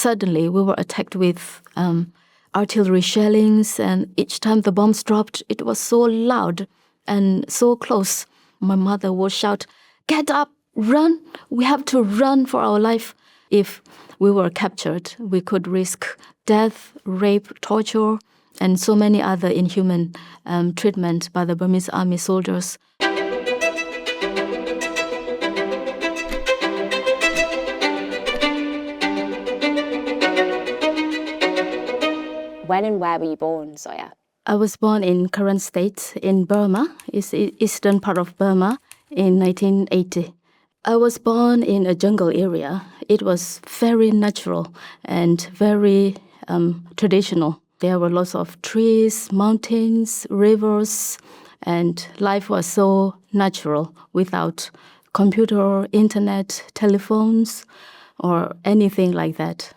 suddenly we were attacked with artillery shellings, and each time the bombs dropped, it was so loud and so close. My mother would shout, "Get up, run, we have to run for our life." If we were captured, we could risk death, rape, torture, and so many other inhuman treatment by the Burmese army soldiers. When and where were you born, Zoya? I was born in Karen State in Burma, it's the eastern part of Burma, in 1980. I was born in a jungle area. It was very natural and very traditional. There were lots of trees, mountains, rivers, and life was so natural without computer, internet, telephones, or anything like that.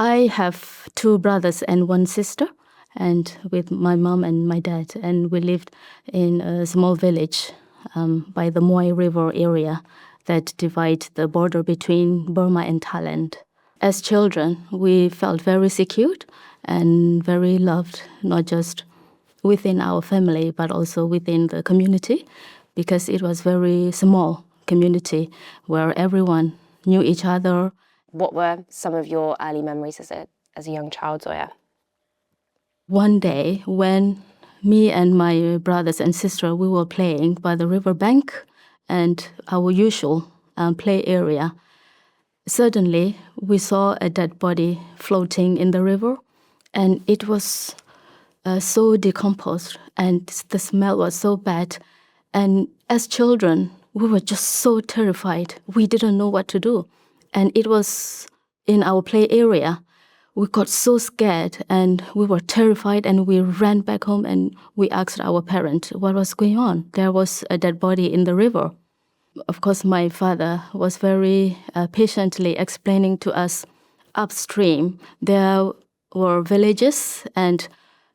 I have 2 brothers and 1 sister, and with my mom and my dad, and we lived in a small village by the Moy River area that divides the border between Burma and Thailand. As children, we felt very secure and very loved, not just within our family, but also within the community, because it was very small community where everyone knew each other. What were some of your early memories as a young child, Zoya? One day, when me and my brothers and sister, we were playing by the riverbank and our usual play area, suddenly we saw a dead body floating in the river, and it was so decomposed, and the smell was so bad. And as children, we were just so terrified. We didn't know what to do. And it was in our play area. We got so scared and we were terrified, and we ran back home and we asked our parents what was going on. There was a dead body in the river. Of course, my father was very patiently explaining to us upstream there were villages, and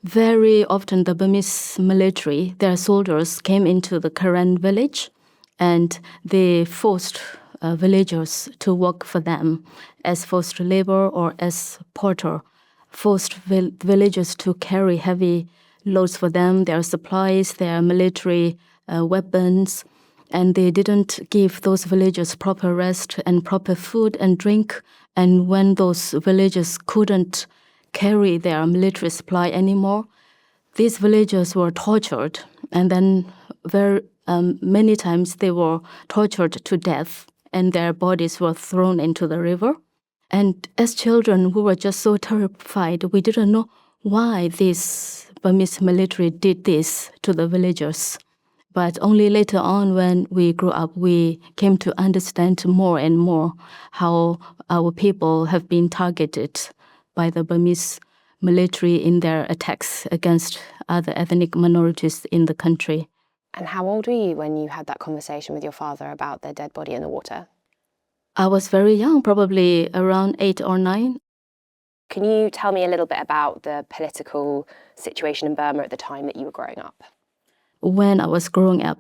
very often the Burmese military, their soldiers came into the Karen village and they forced villagers to work for them as forced labor or as porter, forced villagers to carry heavy loads for them, their supplies, their military weapons, and they didn't give those villagers proper rest and proper food and drink. And when those villagers couldn't carry their military supply anymore, these villagers were tortured, and then many times they were tortured to death, and their bodies were thrown into the river. And as children, we were just so terrified. We didn't know why this Burmese military did this to the villagers. But only later on, when we grew up, we came to understand more and more how our people have been targeted by the Burmese military in their attacks against other ethnic minorities in the country. And how old were you when you had that conversation with your father about their dead body in the water? I was very young, probably around 8 or 9. Can you tell me a little bit about the political situation in Burma at the time that you were growing up? When I was growing up,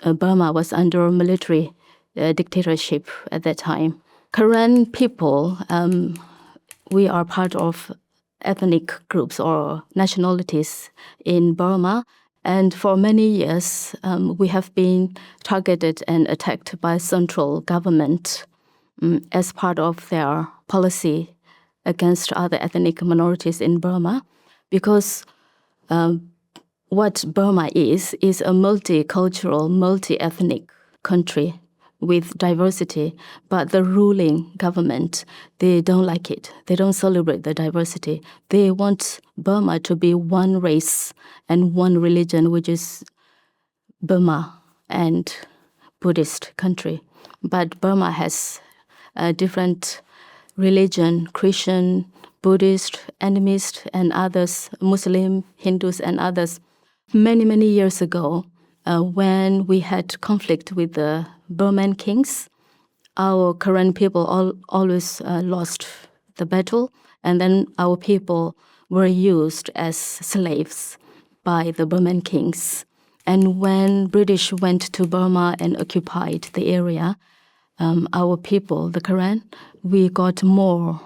Burma was under military dictatorship at that time. Karen people, we are part of ethnic groups or nationalities in Burma. And for many years, we have been targeted and attacked by central government as part of their policy against other ethnic minorities in Burma, because what Burma is a multicultural, multi-ethnic country with diversity, but the ruling government, they don't like it. They don't celebrate the diversity. They want Burma to be one race and one religion, which is Burma and Buddhist country. But Burma has a different religion, Christian, Buddhist, animist, and others, Muslim, Hindus, and others. Many, many years ago, when we had conflict with the Burman kings, our Karen people always lost the battle, and then our people were used as slaves by the Burman kings. And when British went to Burma and occupied the area, our people, the Karen, we got more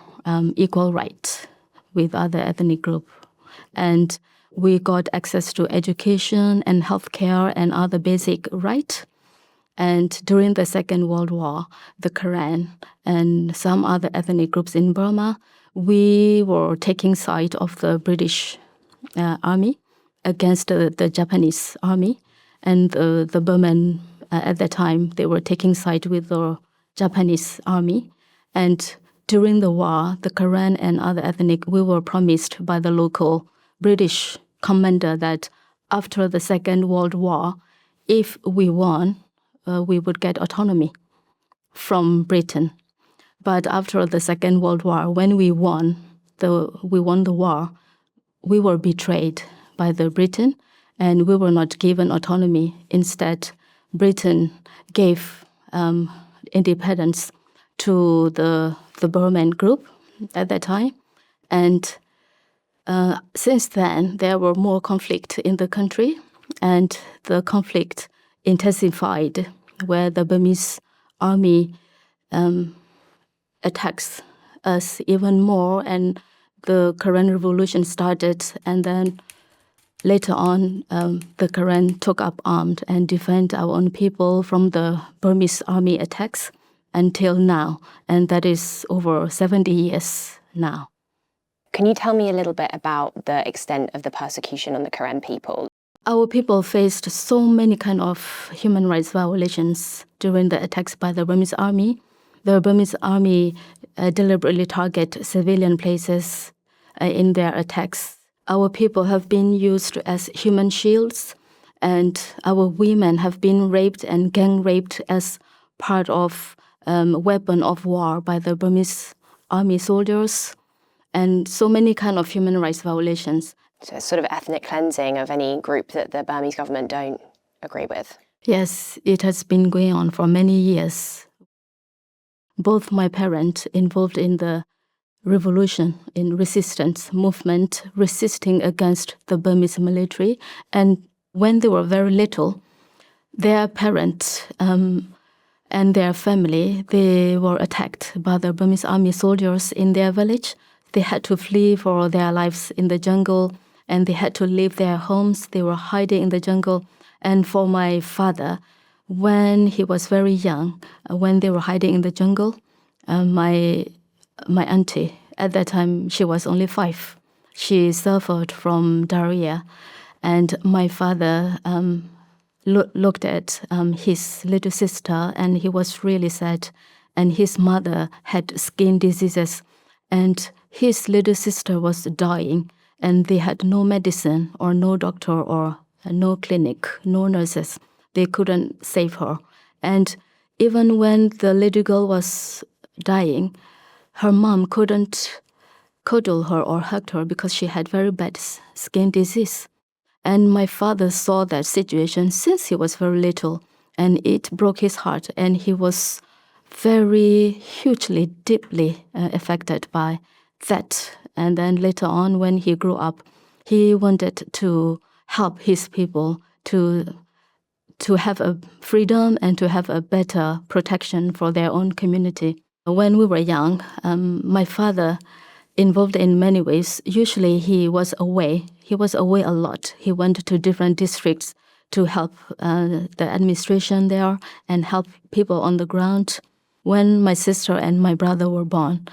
equal rights with other ethnic groups. And we got access to education and healthcare and other basic rights. And during the Second World War, the Karen and some other ethnic groups in Burma, we were taking side of the British army against the Japanese army. And the Burman, at that time, they were taking side with the Japanese army. And during the war, the Karen and other ethnic, we were promised by the local British commander that after the Second World War, if we won, we would get autonomy from Britain. But after the Second World War, when we won the war, we were betrayed by the Britain, and we were not given autonomy. Instead, Britain gave independence to the Burman group at that time. And since then, there were more conflict in the country, and the conflict intensified where the Burmese army attacks us even more, and the Karen revolution started, and then later on, the Karen took up arms and defend our own people from the Burmese army attacks until now, and that is over 70 years now. Can you tell me a little bit about the extent of the persecution on the Karen people? Our people faced so many kind of human rights violations during the attacks by the Burmese army. The Burmese army deliberately target civilian places in their attacks. Our people have been used as human shields, and our women have been raped and gang raped as part of weapon of war by the Burmese army soldiers, and so many kind of human rights violations. So it's sort of ethnic cleansing of any group that the Burmese government don't agree with. Yes, it has been going on for many years. Both my parents involved in the revolution, in resistance movement, resisting against the Burmese military. And when they were very little, their parents and their family, they were attacked by the Burmese army soldiers in their village. They had to flee for their lives in the jungle, and they had to leave their homes. They were hiding in the jungle. And for my father, when he was very young, when they were hiding in the jungle, my auntie, at that time, she was only 5. She suffered from diarrhea. And my father looked at his little sister, and he was really sad. And his mother had skin diseases, and his little sister was dying, and they had no medicine or no doctor or no clinic, no nurses. They couldn't save her. And even when the little girl was dying, her mom couldn't cuddle her or hug her because she had very bad skin disease. And my father saw that situation since he was very little, and it broke his heart, and he was very hugely, deeply affected by that. And then later on, when he grew up, he wanted to help his people to have a freedom and to have a better protection for their own community. When we were young, my father involved in many ways. Usually he was away. He was away a lot. He went to different districts to help the administration there and help people on the ground. When my sister and my brother were born,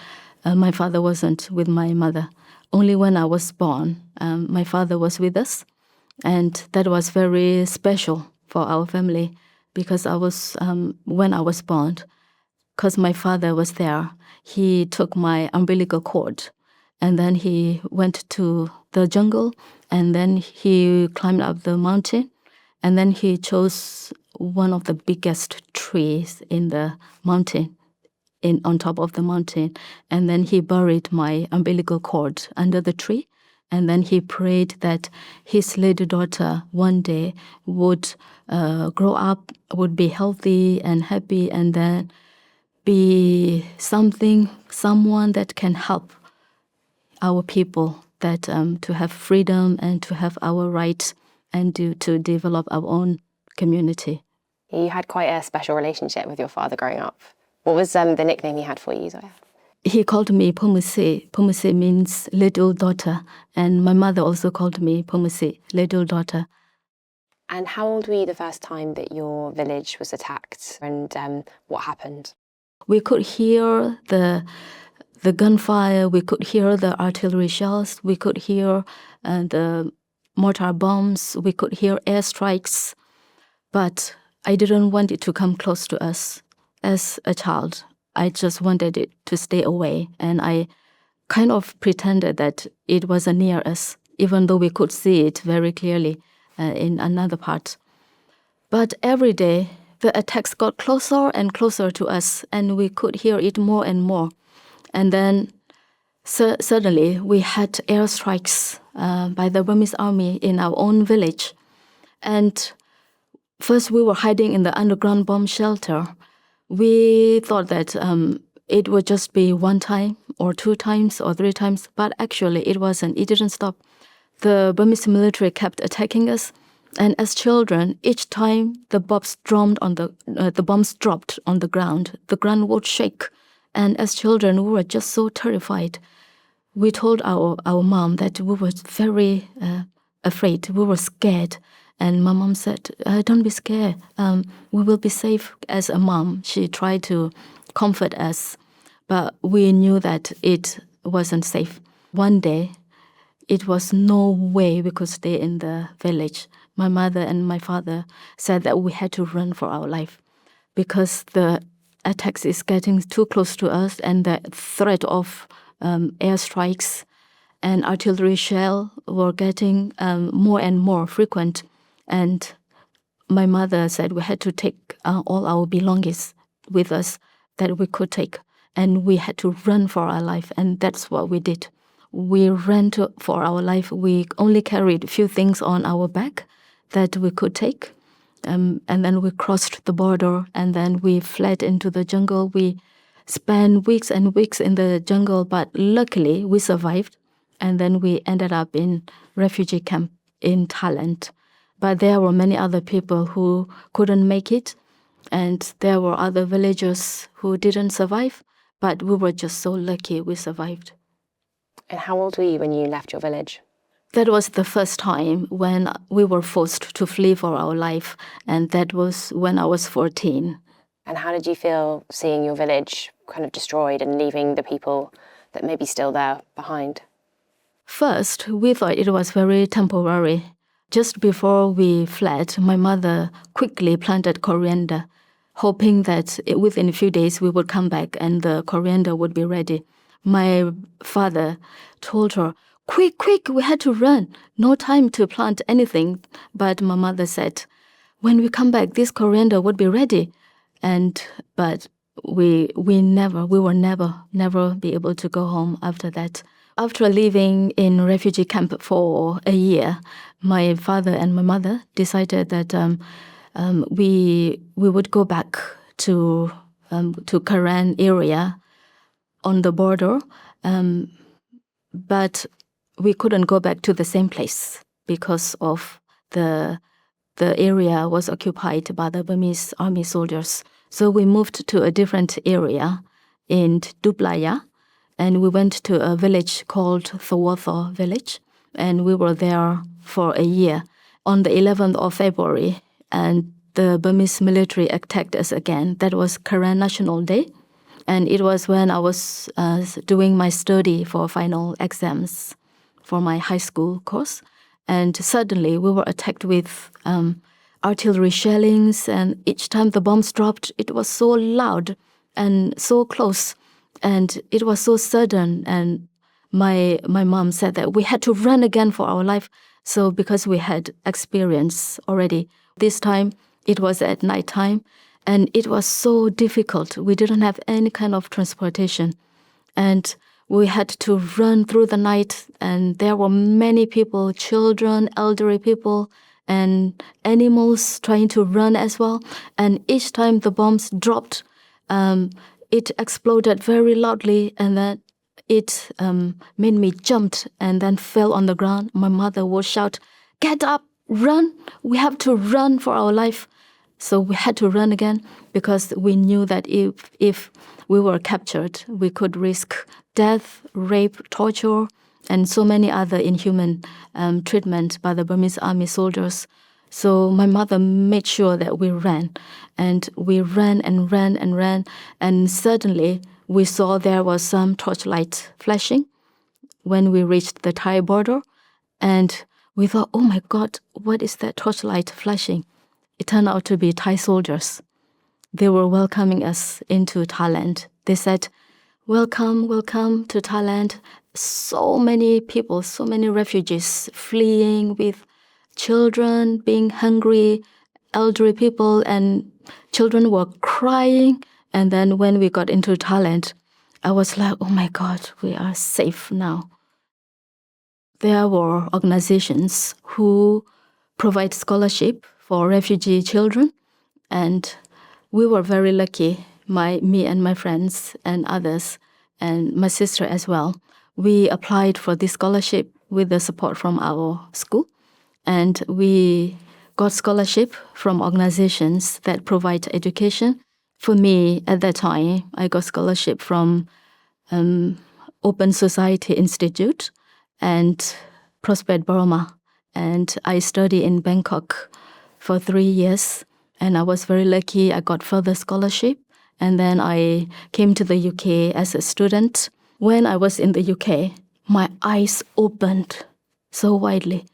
my father wasn't with my mother. Only when I was born, my father was with us. And that was very special for our family because when I was born, because my father was there, he took my umbilical cord, and then he went to the jungle, and then he climbed up the mountain, and then he chose one of the biggest trees in the mountain, on top of the mountain, and then he buried my umbilical cord under the tree, and then he prayed that his little daughter one day would grow up, would be healthy and happy, and then be someone that can help our people, that to have freedom and to have our rights and to develop our own community. You had quite a special relationship with your father growing up. What was the nickname he had for you, Zoya? He called me Pumuse. Pumuse means little daughter, and my mother also called me Pumuse, little daughter. And how old were you the first time that your village was attacked, and what happened? We could hear the gunfire, we could hear the artillery shells, we could hear the mortar bombs, we could hear airstrikes. But I didn't want it to come close to us as a child. I just wanted it to stay away, and I kind of pretended that it wasn't near us, even though we could see it very clearly in another part. But every day, the attacks got closer and closer to us, and we could hear it more and more. And then suddenly, we had airstrikes by the Burmese army in our own village. And first, we were hiding in the underground bomb shelter. We thought that it would just be one time or two times or three times, but actually it wasn't. It didn't stop. The Burmese military kept attacking us, and as children, each time the bombs dropped on the ground would shake. And as children, we were just so terrified. We told our mom that we were very afraid. We were scared. And my mom said, don't be scared. We will be safe. As a mom, she tried to comfort us. But we knew that it wasn't safe. One day, it was no way we could stay in the village. My mother and my father said that we had to run for our life because the attacks is getting too close to us, and the threat of airstrikes and artillery shell were getting more and more frequent. And my mother said we had to take all our belongings with us that we could take, and we had to run for our life, and that's what we did. We ran for our life. We only carried a few things on our back that we could take, and then we crossed the border, and then we fled into the jungle. We spent weeks and weeks in the jungle, but luckily we survived, and then we ended up in refugee camp in Thailand. But there were many other people who couldn't make it, and there were other villagers who didn't survive, but we were just so lucky we survived. And how old were you when you left your village? That was the first time when we were forced to flee for our life, and that was when I was 14. And how did you feel seeing your village kind of destroyed and leaving the people that may be still there behind? First, we thought it was very temporary. Just before we fled, my mother quickly planted coriander, hoping that within a few days we would come back and the coriander would be ready. My father told her, quick, we had to run. No time to plant anything. But my mother said, when we come back, this coriander would be ready. But we will never be able to go home after that. After living in refugee camp for a year, my father and my mother decided that we would go back to Karen area on the border, but we couldn't go back to the same place because of the area was occupied by the Burmese army soldiers. So we moved to a different area in Duplaya, and we went to a village called Thawatha village, and we were there for a year. On the 11th of February, and the Burmese military attacked us again. That was Karen National Day, and it was when I was doing my study for final exams for my high school course, and suddenly we were attacked with artillery shellings, and each time the bombs dropped, it was so loud and so close. And it was so sudden, and my mom said that we had to run again for our life. So because we had experience already, this time it was at nighttime, and it was so difficult. We didn't have any kind of transportation, and we had to run through the night, and there were many people, children, elderly people, and animals trying to run as well. And each time the bombs dropped, it exploded very loudly, and then it made me jump and then fell on the ground. My mother would shout, "Get up, run! We have to run for our life." So we had to run again because we knew that if we were captured, we could risk death, rape, torture, and so many other inhuman treatment by the Burmese army soldiers. So my mother made sure that we ran. And we ran and ran and ran. And suddenly we saw there was some torchlight flashing when we reached the Thai border. And we thought, oh my God, what is that torchlight flashing? It turned out to be Thai soldiers. They were welcoming us into Thailand. They said, welcome, welcome to Thailand. So many people, so many refugees fleeing with children, being hungry, elderly people, and children were crying. And then when we got into Thailand, I was like, oh my God, we are safe now. There were organizations who provide scholarship for refugee children, and we were very lucky, me and my friends and others, and my sister as well. We applied for this scholarship with the support from our school, and we got scholarship from organizations that provide education. For me, at that time, I got scholarship from Open Society Institute and Prospered Burma. And I studied in Bangkok for 3 years. And I was very lucky. I got further scholarship. And then I came to the UK as a student. When I was in the UK, my eyes opened so widely.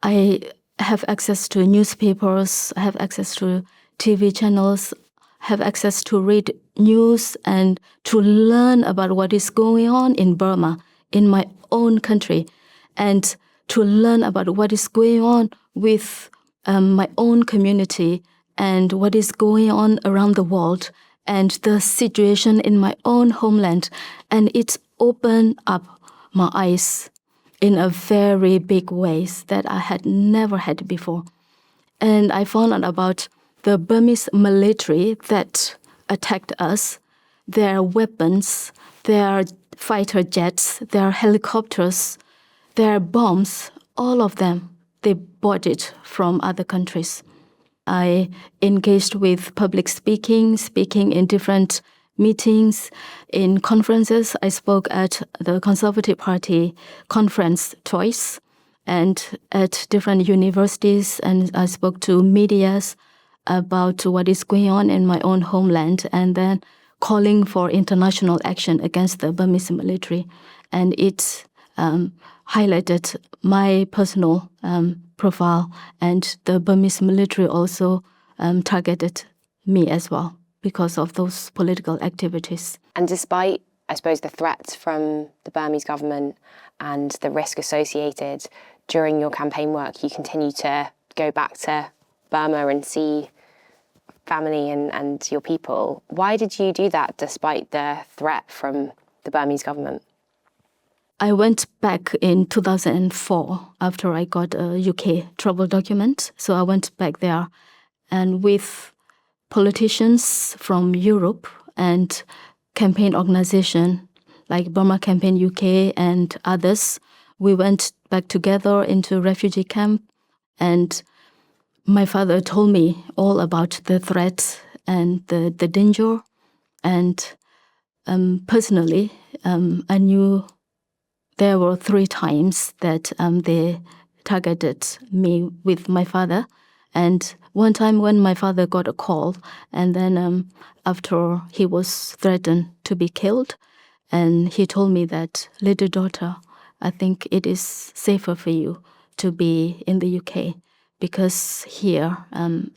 I have access to newspapers, I have access to TV channels, have access to read news and to learn about what is going on in Burma, in my own country, and to learn about what is going on with my own community and what is going on around the world and the situation in my own homeland. And it's opened up my eyes in a very big ways that I had never had before. And I found out about the Burmese military that attacked us, their weapons, their fighter jets, their helicopters, their bombs, all of them, they bought it from other countries. I engaged with public speaking in different meetings, in conferences. I spoke at the Conservative Party conference twice and at different universities, and I spoke to medias about what is going on in my own homeland and then calling for international action against the Burmese military. And it highlighted my personal profile, and the Burmese military also targeted me as well because of those political activities. And despite, I suppose, the threats from the Burmese government and the risk associated, during your campaign work, you continue to go back to Burma and see family and your people. Why did you do that despite the threat from the Burmese government? I went back in 2004 after I got a UK travel document. So I went back there, and with politicians from Europe and campaign organization like Burma Campaign UK and others, we went back together into refugee camp, and my father told me all about the threats and the danger. And personally, I knew there were 3 times that they targeted me with my father. And one time when my father got a call, and then after he was threatened to be killed, and he told me that, little daughter, I think it is safer for you to be in the UK, because here,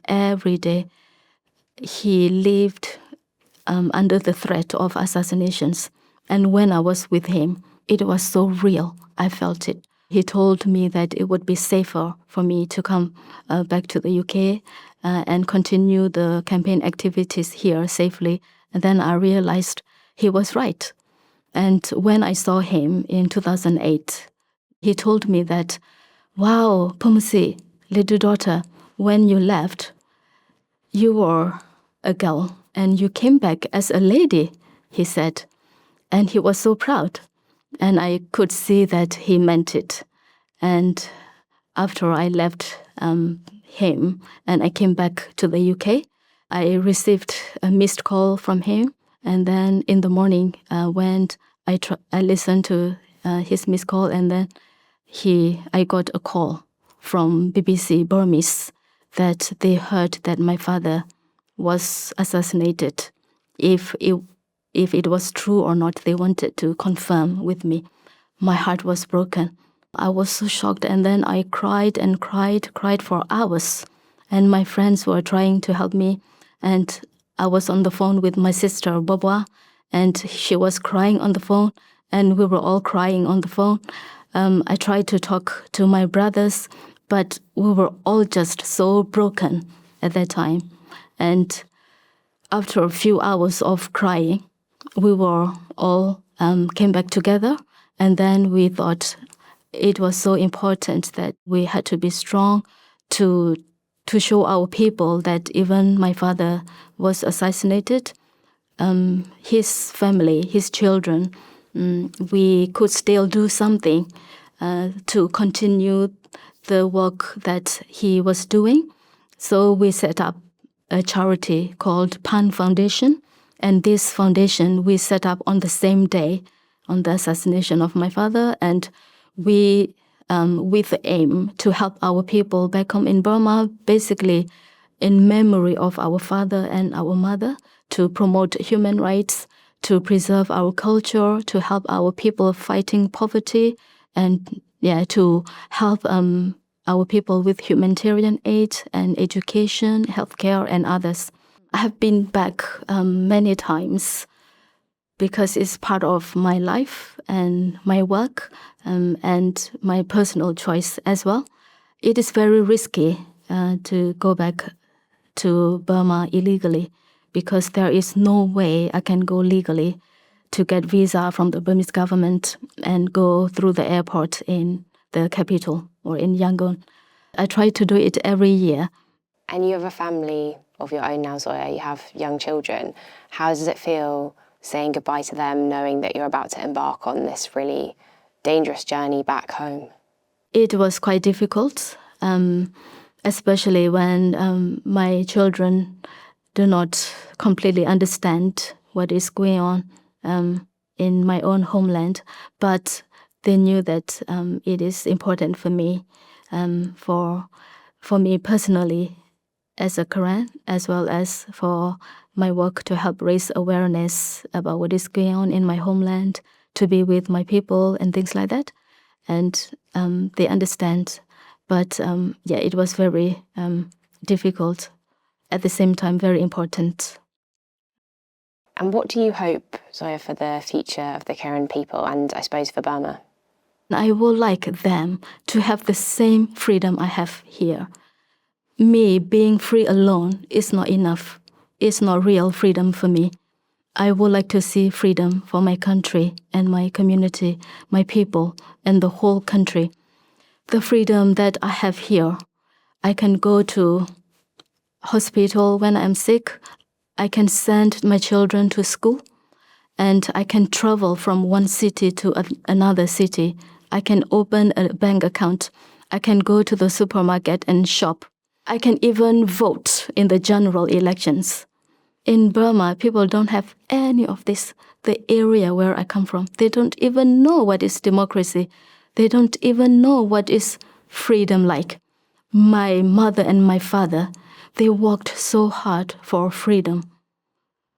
every day, he lived under the threat of assassinations. And when I was with him, it was so real. I felt it. He told me that it would be safer for me to come back to the UK and continue the campaign activities here safely. And then I realized he was right. And when I saw him in 2008, he told me that, wow, Pumsi, little daughter, when you left, you were a girl and you came back as a lady, he said. And he was so proud. And I could see that he meant it. And after I left him and I came back to the UK, I received a missed call from him, and then in the morning, when I listened to his missed call, and then I got a call from BBC Burmese that they heard that my father was assassinated. If it was true or not, they wanted to confirm with me. My heart was broken. I was so shocked, and then I cried and cried for hours. And my friends were trying to help me, and I was on the phone with my sister, Bobwa, and she was crying on the phone, and we were all crying on the phone. I tried to talk to my brothers, but we were all just so broken at that time. And after a few hours of crying, we were all came back together, and then we thought it was so important that we had to be strong to show our people that even my father was assassinated, his family, his children, we could still do something to continue the work that he was doing. So we set up a charity called Phan Foundation, and this foundation we set up on the same day, on the assassination of my father, and we, with the aim to help our people back home in Burma, basically in memory of our father and our mother, to promote human rights, to preserve our culture, to help our people fighting poverty, and to help our people with humanitarian aid and education, healthcare, and others. I have been back many times because it's part of my life and my work and my personal choice as well. It is very risky to go back to Burma illegally because there is no way I can go legally to get visa from the Burmese government and go through the airport in the capital or in Yangon. I try to do it every year. And you have a family of your own now, Zoya. You have young children. How does it feel saying goodbye to them, knowing that you're about to embark on this really dangerous journey back home? It was quite difficult, especially when my children do not completely understand what is going on in my own homeland. But they knew that it is important for me, for me personally, as a Korean, as well as for my work to help raise awareness about what is going on in my homeland, to be with my people and things like that. And they understand. But it was very difficult, at the same time very important. And what do you hope, Zoya, for the future of the Karen people and I suppose for Burma? I would like them to have the same freedom I have here. Me being free alone is not enough. It's not real freedom for me. I would like to see freedom for my country and my community, my people, and the whole country. The freedom that I have here, I can go to hospital when I'm sick. I can send my children to school, and I can travel from one city to another city. I can open a bank account. I can go to the supermarket and shop. I can even vote in the general elections. In Burma, people don't have any of this. The area where I come from, they don't even know what is democracy. They don't even know what is freedom like. My mother and my father, they worked so hard for freedom,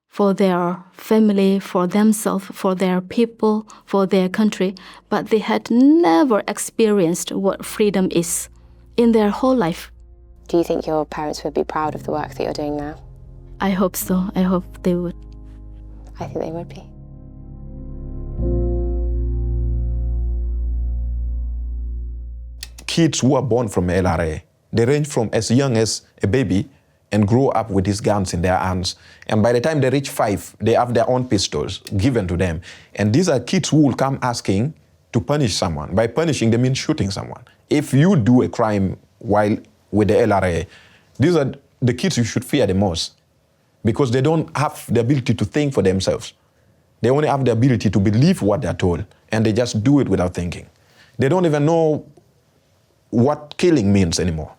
for their family, for themselves, for their people, for their country, but they had never experienced what freedom is in their whole life. Do you think your parents would be proud of the work that you're doing now? I hope so. I hope they would. I think they would be. Kids who are born from LRA, they range from as young as a baby and grow up with these guns in their hands. And by the time they reach 5, they have their own pistols given to them. And these are kids who will come asking to punish someone. By punishing, they mean shooting someone. If you do a crime while with the LRA, these are the kids you should fear the most, because they don't have the ability to think for themselves. They only have the ability to believe what they're told, and they just do it without thinking. They don't even know what killing means anymore.